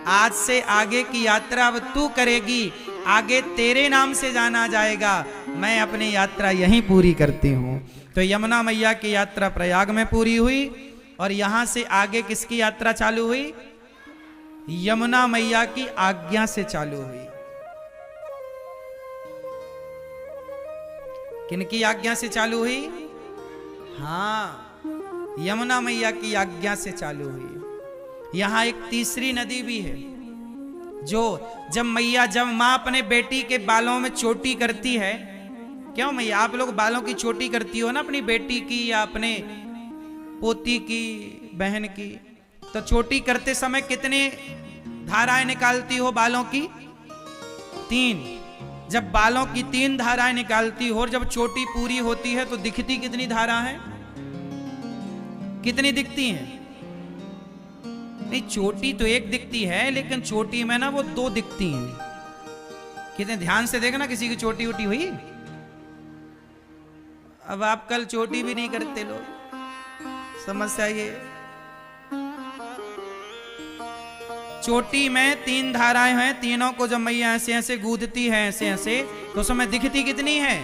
आज से आगे की यात्रा अब तू करेगी, आगे तेरे नाम से जाना जाएगा, मैं अपनी यात्रा यहीं पूरी करती हूं। तो यमुना मैया की यात्रा प्रयाग में पूरी हुई और यहां से आगे किसकी यात्रा चालू हुई? यमुना मैया की आज्ञा से चालू हुई। किनकी आज्ञा से चालू हुई? हाँ, यमुना मैया की आज्ञा से चालू हुई। यहां एक तीसरी नदी भी है जो जब मां अपने बेटी के बालों में चोटी करती है, क्यों मैया आप लोग बालों की चोटी करती हो ना अपनी बेटी की या अपने पोती की, बहन की, तो चोटी करते समय कितने धाराएं निकालती हो बालों की? 3। जब बालों की 3 धाराएं निकालती हो और जब चोटी पूरी होती है तो दिखती कितनी धारा है? कितनी दिखती हैं? नहीं, चोटी तो एक दिखती है लेकिन चोटी में ना वो 2 दिखती हैं। कितने ध्यान से देखना, किसी की चोटी उटी हुई? अब आप कल चोटी भी नहीं करते लोग, समस्या ये। चोटी में 3 धाराएं हैं, तीनों को जब मैया ऐसे ऐसे गूंथती है ऐसे ऐसे, तो उसमें दिखती कितनी है?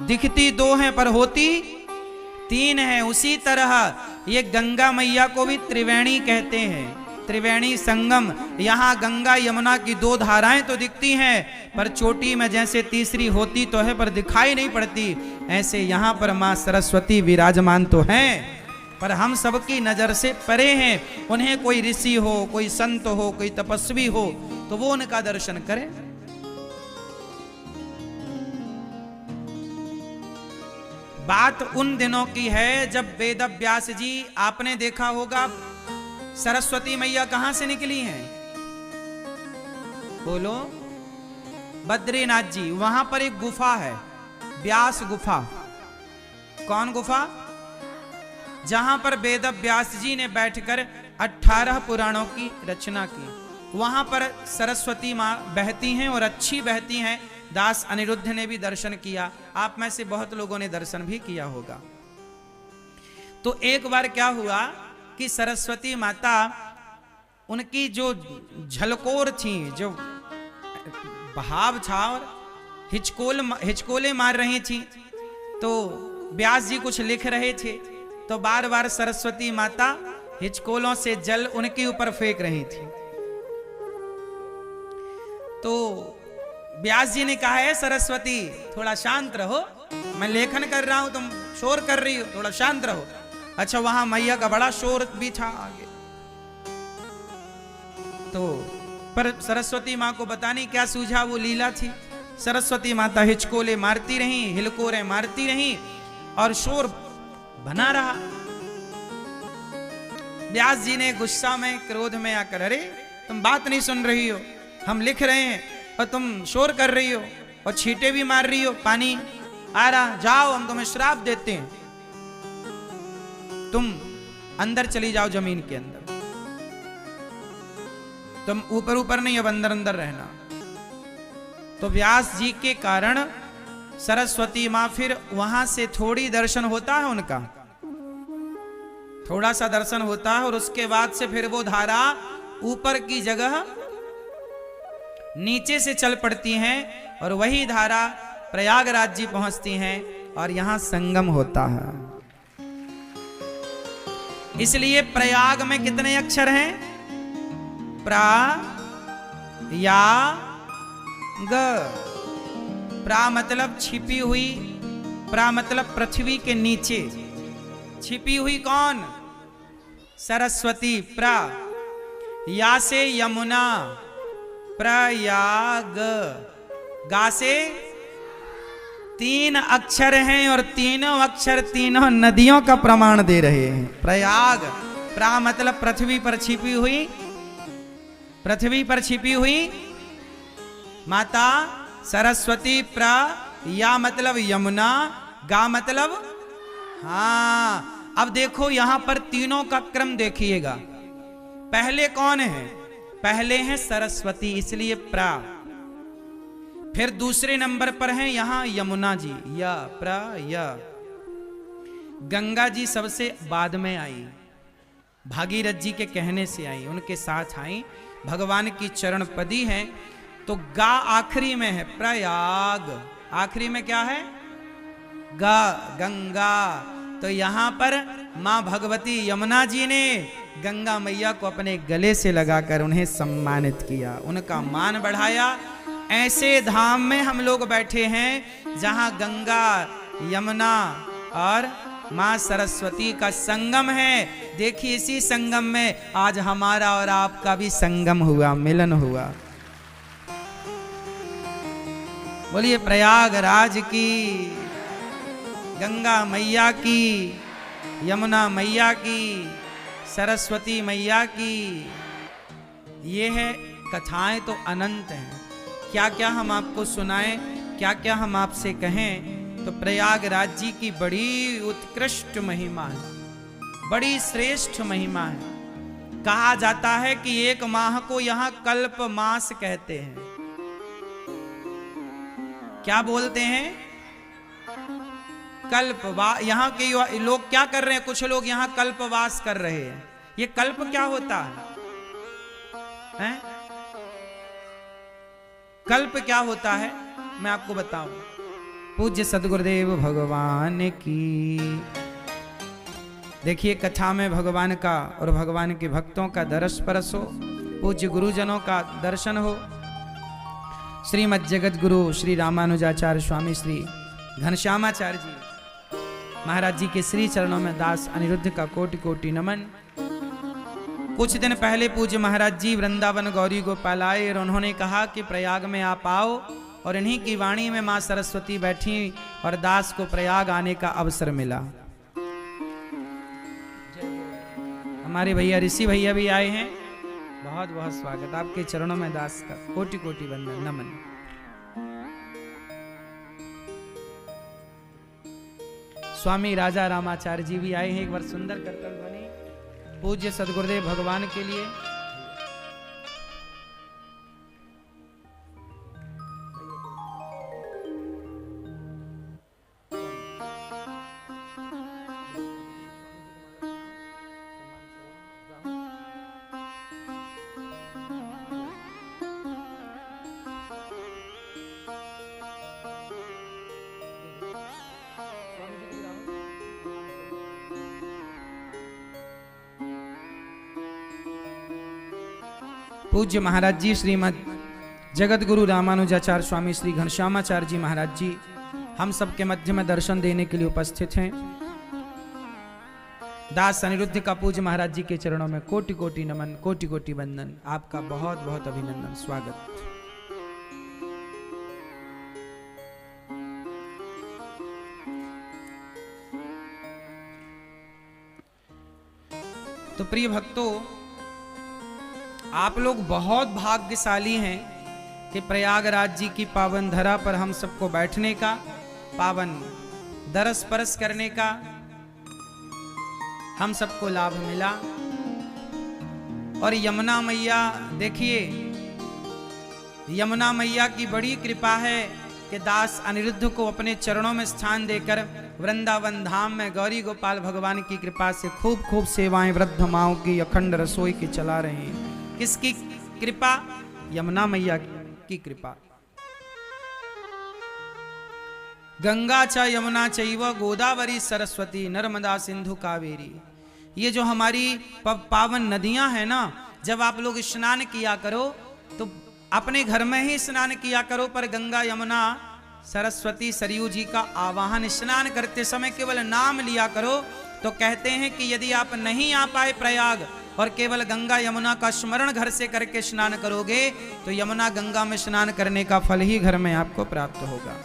दिखती 2 है पर होती 3 है। उसी तरह ये गंगा मैया को भी त्रिवेणी कहते हैं, त्रिवेणी संगम। यहाँ गंगा यमुना की 2 धाराएं तो दिखती हैं पर चोटी में जैसे तीसरी होती तो है पर दिखाई नहीं पड़ती, ऐसे यहाँ पर माँ सरस्वती विराजमान तो हैं पर हम सबकी नजर से परे हैं। उन्हें कोई ऋषि हो, कोई संत हो, कोई तपस्वी हो तो वो उनका दर्शन करे। बात उन दिनों की है जब वेद व्यास जी, आपने देखा होगा सरस्वती मैया कहां से निकली हैं? बोलो, बद्रीनाथ जी। वहां पर एक गुफा है, व्यास गुफा। कौन गुफा? जहां पर वेद व्यास जी ने बैठकर 18 पुराणों की रचना की। वहां पर सरस्वती मां बहती हैं और अच्छी बहती हैं। दास अनिरुद्ध ने भी दर्शन किया, आप में से बहुत लोगों ने दर्शन भी किया होगा। तो एक बार क्या हुआ कि सरस्वती माता, उनकी जो झलकोर थी, जो बहाव था और हिचकोले मार रही थी, तो व्यास जी कुछ लिख रहे थे तो बार बार सरस्वती माता हिचकोलों से जल उनके ऊपर फेंक रही थी। तो व्यास जी ने कहा, है सरस्वती थोड़ा शांत रहो, मैं लेखन कर रहा हूं, तुम शोर कर रही हो, थोड़ा शांत रहो। अच्छा, वहां मैया का बड़ा शोर भी था आगे। तो पर सरस्वती मां को पता नहीं क्या सूझा, वो लीला थी। सरस्वती माता हिचकोले मारती रही, हिलकोरे मारती रही और शोर बना रहा। व्यास जी ने गुस्सा में, क्रोध में आकर, अरे तुम बात नहीं सुन रही हो, हम लिख रहे हैं और तुम शोर कर रही हो और छींटे भी मार रही हो, पानी आ रहा, जाओ हम तुम्हें श्राप देते हैं, तुम अंदर चली जाओ जमीन के अंदर, तुम ऊपर ऊपर नहीं, अब अंदर अंदर रहना। तो व्यास जी के कारण सरस्वती माँ फिर वहां से थोड़ी दर्शन होता है उनका, थोड़ा सा दर्शन होता है और उसके बाद से फिर वो धारा ऊपर की जगह नीचे से चल पड़ती हैं और वही धारा प्रयागराज जी पहुंचती हैं और यहां संगम होता है। इसलिए प्रयाग में कितने अक्षर हैं? प्रा या ग। प्रा मतलब छिपी हुई, प्रा मतलब पृथ्वी के नीचे छिपी हुई कौन? सरस्वती। प्रा या से यमुना, प्रयाग। गा से 3 अक्षर हैं और तीनों अक्षर तीनों नदियों का प्रमाण दे रहे हैं। प्रयाग, प्रा मतलब पृथ्वी पर छिपी हुई, पृथ्वी पर छिपी हुई माता सरस्वती। प्रा या मतलब यमुना, गा मतलब, हाँ अब देखो यहां पर तीनों का क्रम देखिएगा। पहले कौन है? पहले है सरस्वती, इसलिए प्रा। फिर दूसरे नंबर पर है यहां यमुना जी, या प्रा या। गंगा जी सबसे बाद में आई, भागीरथ जी के कहने से आई, उनके साथ आई, भगवान की चरण पदी है। तो गा आखिरी में है, प्रयाग आखिरी में क्या है? गा, गंगा। तो यहां पर मां भगवती यमुना जी ने गंगा मैया को अपने गले से लगाकर उन्हें सम्मानित किया, उनका मान बढ़ाया। ऐसे धाम में हम लोग बैठे हैं जहां गंगा, यमुना और मां सरस्वती का संगम है। देखिए इसी संगम में आज हमारा और आपका भी संगम हुआ, मिलन हुआ। बोलिए प्रयागराज की, गंगा मैया की, यमुना मैया की, सरस्वती मैया की। ये है कथाएं तो अनंत हैं, क्या क्या हम आपको सुनाएं, क्या क्या हम आपसे कहें। तो प्रयागराज जी की बड़ी उत्कृष्ट महिमा है, बड़ी श्रेष्ठ महिमा है। कहा जाता है कि 1 माह को यहाँ कल्प मास कहते हैं। क्या बोलते हैं? कल्पवास। यहाँ के लोग क्या कर रहे हैं? कुछ लोग यहाँ कल्पवास कर रहे हैं। ये कल्प क्या होता है? कल्प क्या होता है मैं आपको बताऊं। पूज्य सदगुरुदेव भगवान की, देखिए कथा में भगवान का और भगवान के भक्तों का दरस परस हो, पूज्य गुरुजनों का दर्शन हो। श्रीमद् जगत गुरु श्री रामानुजाचार्य स्वामी श्री घनश्यामाचार्य जी महाराज जी के श्री चरणों में दास अनिरुद्ध का कोटि कोटि नमन। कुछ दिन पहले पूज्य महाराज जी वृंदावन गौरी गोपाल आए और उन्होंने कहा कि प्रयाग में आप आओ, और इन्हीं की वाणी में मां सरस्वती बैठी और दास को प्रयाग आने का अवसर मिला। हमारे भैया ऋषि भैया भी आए हैं, बहुत बहुत स्वागत आपके चरणों में दास का कोटि कोटि वंदन नमन। स्वामी राजा रामाचार्य जी भी आए हैं, एक बार सुंदर कीर्तन ध्वनि पूज्य सदगुरुदेव भगवान के लिए। पूज्य महाराज जी श्रीमद् जगत गुरु रामानुजाचार्य स्वामी श्री घनश्यामाचार्य जी महाराज जी हम सबके मध्य में दर्शन देने के लिए उपस्थित हैं। दास अनिरुद्ध का पूज्य महाराज जी के चरणों में कोटि कोटि नमन, कोटि कोटि वंदन। आपका बहुत बहुत अभिनंदन, स्वागत। तो प्रिय भक्तों, आप लोग बहुत भाग्यशाली हैं कि प्रयागराज जी की पावन धरा पर हम सबको बैठने का, पावन दरस परस करने का हम सबको लाभ मिला। और यमुना मैया, देखिए यमुना मैया की बड़ी कृपा है कि दास अनिरुद्ध को अपने चरणों में स्थान देकर वृंदावन धाम में गौरी गोपाल भगवान की कृपा से खूब खूब सेवाएं वृद्ध माओं की अखंड रसोई की चला रहे हैं। किसकी कृपा? यमुना मैया की कृपा। गंगा च यमुना चैव गोदावरी सरस्वती नर्मदा सिंधु कावेरी। ये जो हमारी पावन नदियां हैं ना, जब आप लोग स्नान किया करो तो अपने घर में ही स्नान किया करो, पर गंगा यमुना सरस्वती सरयू जी का आवाहन स्नान करते समय केवल नाम लिया करो। तो कहते हैं कि यदि आप नहीं आ पाए प्रयाग और केवल गंगा यमुना का स्मरण घर से करके स्नान करोगे तो यमुना गंगा में स्नान करने का फल ही घर में आपको प्राप्त होगा।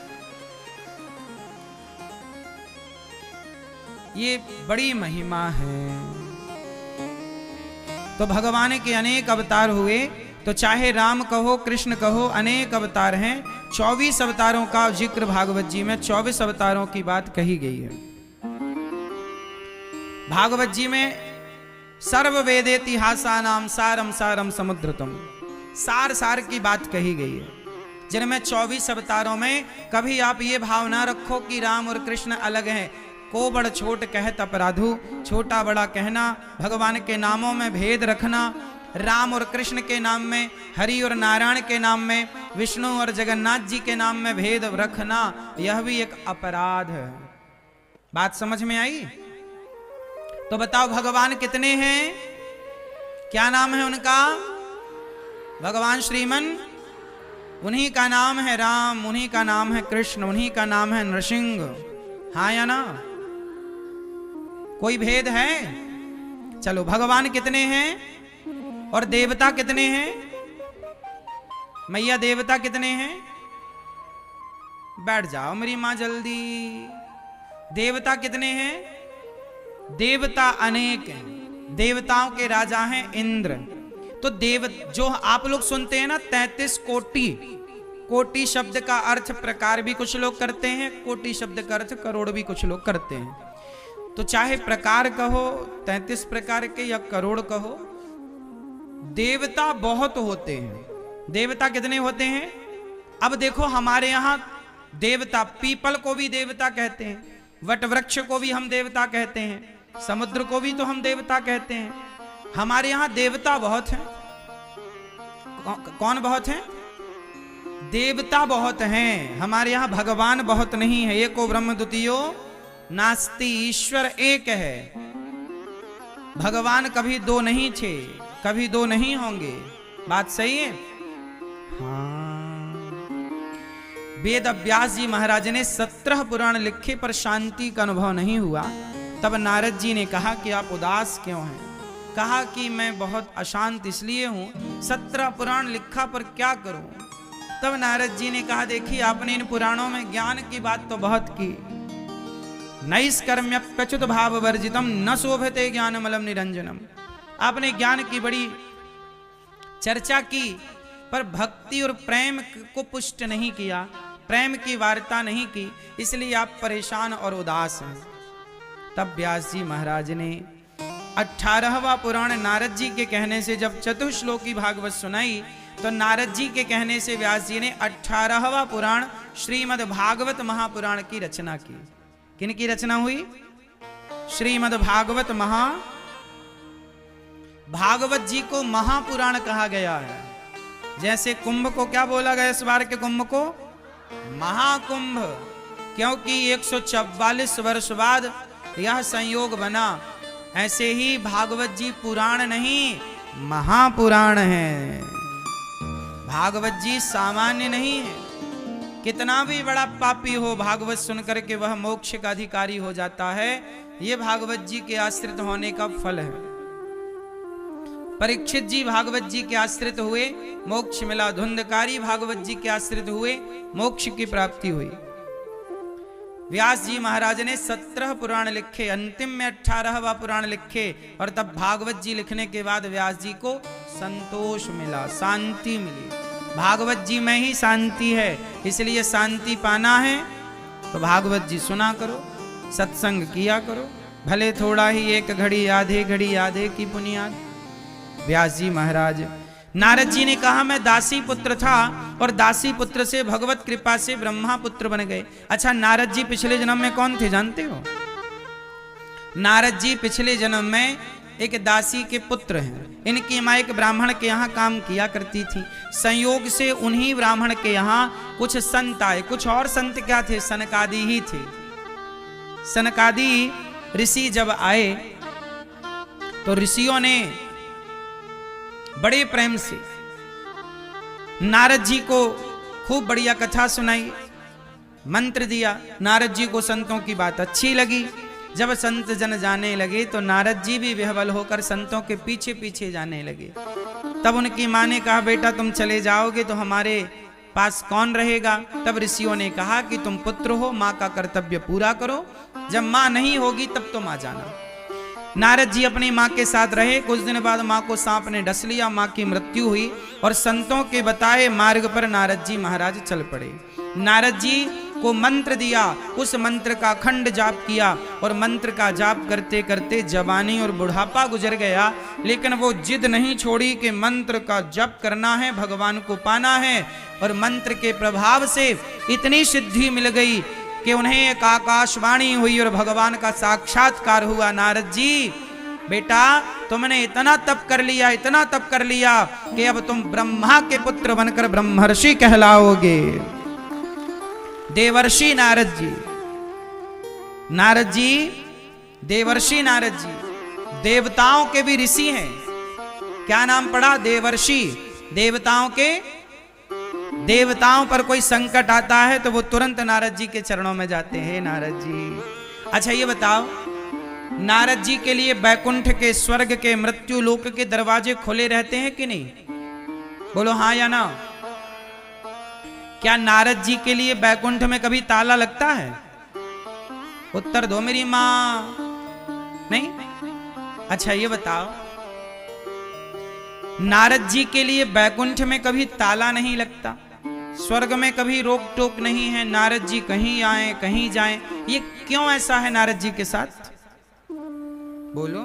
ये बड़ी महिमा है। तो भगवान के अनेक अवतार हुए, तो चाहे राम कहो कृष्ण कहो, अनेक अवतार हैं। 24 अवतारों का जिक्र भागवत जी में 24 अवतारों की बात कही गई है। भागवत जी में सर्व वेदेतिहासानाम सारम सारम समुद्रतम, सार सार की बात कही गई है, जिनमें 24 अवतारों में कभी आप ये भावना रखो कि राम और कृष्ण अलग हैं। को बड़ छोट कहत अपराधु, छोटा बड़ा कहना, भगवान के नामों में भेद रखना, राम और कृष्ण के नाम में, हरि और नारायण के नाम में, विष्णु और जगन्नाथ जी के नाम में भेद रखना, यह भी एक अपराध है। बात समझ में आई? तो बताओ भगवान कितने हैं? क्या नाम है उनका? भगवान श्रीमन, उन्हीं का नाम है राम, उन्हीं का नाम है कृष्ण, उन्हीं का नाम है नृसिंह। हाँ या ना? कोई भेद है? चलो, भगवान कितने हैं और देवता कितने हैं? मैया देवता कितने हैं? बैठ जाओ मेरी मां जल्दी। देवता कितने हैं? देवता अनेक हैं। देवताओं के राजा हैं इंद्र। तो देव जो आप लोग सुनते हैं ना 33 कोटि, कोटि शब्द का अर्थ प्रकार भी कुछ लोग करते हैं, कोटि शब्द का अर्थ करोड़ भी कुछ लोग करते हैं। तो चाहे प्रकार कहो, 33 प्रकार के या करोड़ कहो, देवता बहुत होते हैं। देवता कितने होते हैं? अब देखो हमारे यहां देवता, पीपल को भी देवता कहते हैं, वट वृक्ष को भी हम देवता कहते हैं, समुद्र को भी तो हम देवता कहते हैं। हमारे यहां देवता बहुत हैं। कौन बहुत हैं? देवता बहुत हैं। हमारे यहां भगवान बहुत नहीं है। एको ब्रह्म द्वितीयो नास्ति, ईश्वर एक है। भगवान कभी दो नहीं थे, कभी दो नहीं होंगे। बात सही है? हाँ। वेद व्यास जी महाराज ने 17 पुराण लिखे पर शांति का अनुभव नहीं हुआ। तब नारद जी ने कहा कि आप उदास क्यों हैं? कहा कि मैं बहुत अशांत इसलिए हूं, 17 पुराण लिखा पर क्या करूं? तब नारद जी ने कहा, देखिए आपने इन पुराणों में ज्ञान की बात तो बहुत की, नैष्कर्म्यप्यच्युत भाव वर्जितम न शोभते ज्ञानमलम निरंजनम। आपने ज्ञान की बड़ी चर्चा की पर भक्ति और प्रेम को पुष्ट नहीं किया, प्रेम की वार्ता नहीं की, इसलिए आप परेशान और उदास हैं। तब व्यास जी महाराज ने 18वां पुराण नारद जी के कहने से जब चतुश्लोकी भागवत सुनाई, तो नारद जी के कहने से व्यास जी ने 18वां पुराण श्रीमद् भागवत महापुराण की रचना की। किन की रचना हुई? श्रीमद् भागवत भागवत जी को महापुराण कहा गया है। जैसे कुंभ को क्या बोला गया? इस बार के कुंभ को महाकुंभ, क्योंकि 144 वर्ष बाद यह संयोग बना। ऐसे ही भागवत जी पुराण नहीं महापुराण है। भागवत जी सामान्य नहीं है। कितना भी बड़ा पापी हो, भागवत सुनकर के वह मोक्ष का अधिकारी हो जाता है। यह भागवत जी के आश्रित होने का फल है। परीक्षित जी भागवत जी के आश्रित हुए, मोक्ष मिला। धुंधकारी भागवत जी के आश्रित हुए, मोक्ष की प्राप्ति हुई। व्यास जी महाराज ने 17 पुराण लिखे, अंतिम में 18वां पुराण लिखे, और तब भागवत जी लिखने के बाद व्यास जी को संतोष मिला, शांति मिली। भागवत जी में ही शांति है, इसलिए शांति पाना है तो भागवत जी सुना करो, सत्संग किया करो, भले थोड़ा ही, एक घड़ी आधे घड़ी आधे की बुनियाद। व्यास जी महाराज, नारद जी ने कहा मैं दासी पुत्र था और दासी पुत्र से भगवत कृपा से ब्रह्मा पुत्र बन गए। अच्छा, नारद जी पिछले जन्म में कौन थे जानते हो? नारद जी पिछले जन्म में एक दासी के पुत्र हैं। इनकी माँ एक ब्राह्मण के यहाँ काम किया करती थी। संयोग से उन्हीं ब्राह्मण के यहाँ कुछ संत आए। कुछ और संत क्या थे? सनकादि ही थे। सनकादि ऋषि जब आए तो ऋषियों ने बड़े प्रेम से नारद जी को खूब बढ़िया कथा सुनाई, मंत्र दिया। नारद जी को संतों की बात अच्छी लगी। जब संत जन जाने लगे तो नारद जी भी विह्वल होकर संतों के पीछे पीछे जाने लगे। तब उनकी माँ ने कहा बेटा तुम चले जाओगे तो हमारे पास कौन रहेगा? तब ऋषियों ने कहा कि तुम पुत्र हो, माँ का कर्तव्य पूरा करो, जब माँ नहीं होगी तब तुम आ जाना। नारद जी अपनी माँ के साथ रहे। कुछ दिन बाद माँ को सांप ने डस लिया, माँ की मृत्यु हुई और संतों के बताए मार्ग पर नारद जी महाराज चल पड़े। नारद जी को मंत्र दिया, उस मंत्र का अखंड जाप किया और मंत्र का जाप करते करते जवानी और बुढ़ापा गुजर गया, लेकिन वो जिद नहीं छोड़ी कि मंत्र का जप करना है, भगवान को पाना है। और मंत्र के प्रभाव से इतनी सिद्धि मिल गई कि उन्हें एक आकाशवाणी हुई और भगवान का साक्षात्कार हुआ। नारद जी बेटा तुमने इतना तप कर लिया, इतना तप कर लिया कि अब तुम ब्रह्मा के पुत्र बनकर ब्रह्मर्षि कहलाओगे। देवर्षि नारद जी, नारद जी देवर्षि नारद जी देवताओं के भी ऋषि हैं। क्या नाम पड़ा? देवर्षि। देवताओं के, देवताओं पर कोई संकट आता है तो वो तुरंत नारद जी के चरणों में जाते हैं। नारद जी, अच्छा ये बताओ, नारद जी के लिए बैकुंठ के, स्वर्ग के, मृत्यु लोक के दरवाजे खुले रहते हैं कि नहीं? बोलो हाँ या ना। क्या नारद जी के लिए बैकुंठ में कभी ताला लगता है? उत्तर दो मेरी मां। नहीं? अच्छा ये बताओ, नारद जी के लिए बैकुंठ में कभी ताला नहीं लगता, स्वर्ग में कभी रोक टोक नहीं है, नारद जी कहीं आए कहीं जाएं, ये क्यों ऐसा है नारद जी के साथ? बोलो।